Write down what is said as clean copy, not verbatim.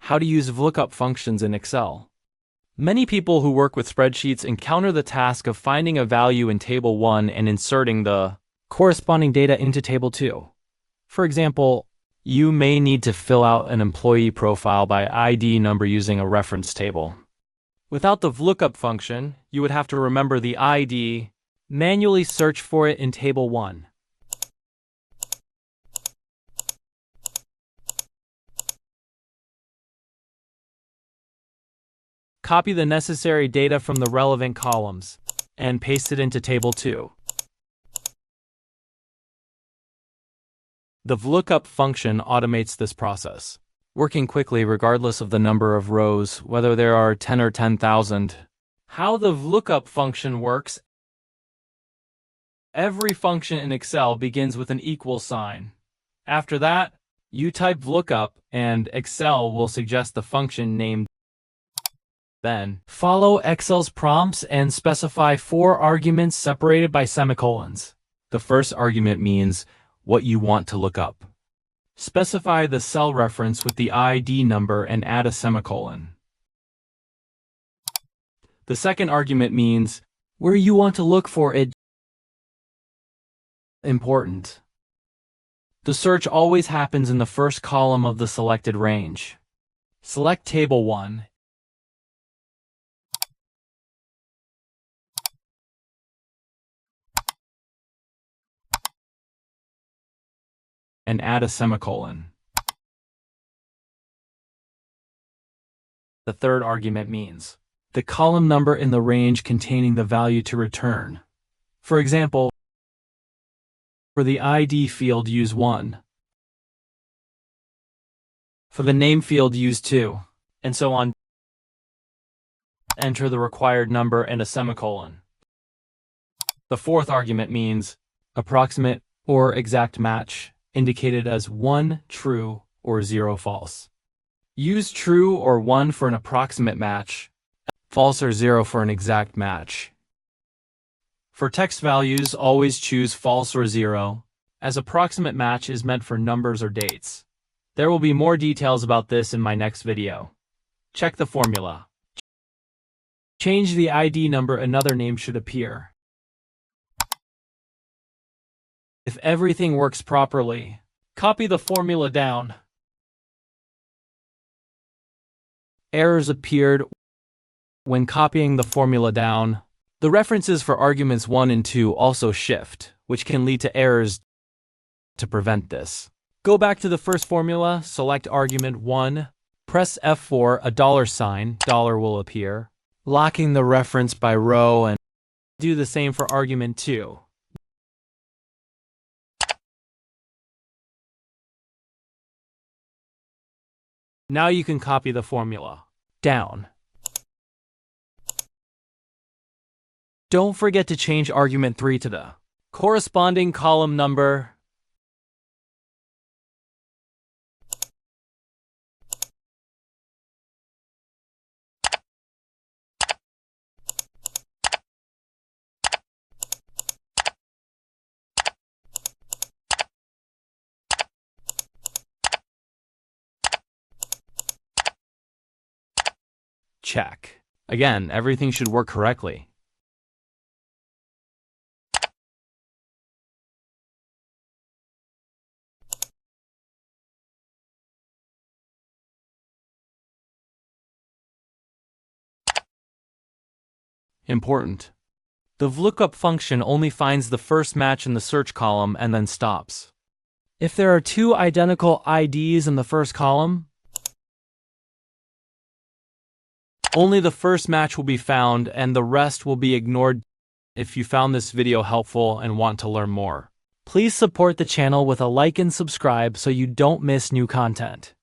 How to use VLOOKUP functions in Excel. Many people who work with spreadsheets encounter the task of finding a value in Table 1 and inserting the corresponding data into Table 2. For example, you may need to fill out an employee profile by ID number using a reference table. Without the VLOOKUP function, you would have to remember the ID, manually search for it in Table 1. Copy the necessary data from the relevant columns and paste it into Table 2. The VLOOKUP function automates this process, working quickly regardless of the number of rows, whether there are 10 or 10,000. How the VLOOKUP function works: every function in Excel begins with an equal sign. After that, you type VLOOKUP and Excel will suggest the function name. Then, follow Excel's prompts and specify 4 arguments separated by semicolons. The first argument means what you want to look up. Specify the cell reference with the ID number and add a semicolon. The second argument means where you want to look for it. Important. The search always happens in the first column of the selected range. Select Table 1. And add a semicolon. The third argument means the column number in the range containing the value to return. For example, for the ID field, use 1. For the name field, use 2, and so on. Enter the required number and a semicolon. The fourth argument means approximate or exact match, indicated as 1 true or 0 false. Use true or 1 for an approximate match, false or 0 for an exact match. For text values, always choose false or 0, as approximate match is meant for numbers or dates. There will be more details about this in my next video. Check the formula. Change the ID number, another name should appear. If everything works properly, copy the formula down. Errors appeared when copying the formula down. The references for arguments 1 and 2 also shift, which can lead to errors. To prevent this, go back to the first formula, select argument 1, press F4, a $, will appear, locking the reference by row, and do the same for argument 2. Now you can copy the formula down. Don't forget to change argument 3 to the corresponding column number. Check. Again, everything should work correctly. Important. The VLOOKUP function only finds the first match in the search column and then stops. If there are 2 identical IDs in the first column, only the first match will be found and the rest will be ignored. If you found this video helpful and want to learn more, please support the channel with a like and subscribe so you don't miss new content.